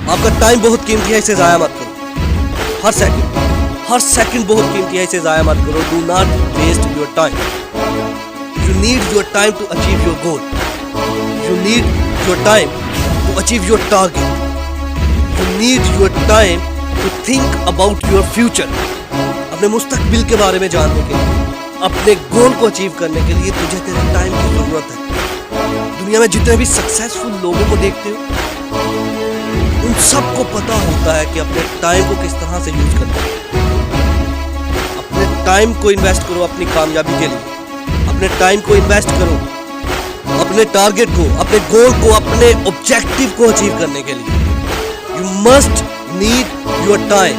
आपका टाइम बहुत कीमती है, इसे ज़ाया मत करो। हर सेकंड बहुत कीमती है, इसे ज़ाया मत करो। Do not waste your time. You need your time to achieve your goal. You need your time to achieve your target. You need your time to think about your future. अपने मुस्तकबिल के बारे में जानने के लिए, अपने गोल को अचीव करने के लिए तुझे तेरे टाइम की जरूरत है। दुनिया में जितने भी सक्सेसफुल लोगों को देखते हो, उन सबको पता होता है कि अपने टाइम को किस तरह से यूज करना है। अपने टाइम को इन्वेस्ट करो अपनी कामयाबी के लिए। अपने टाइम को इन्वेस्ट करो अपने टारगेट को, अपने गोल को, अपने ऑब्जेक्टिव को अचीव करने के लिए। You must need your time.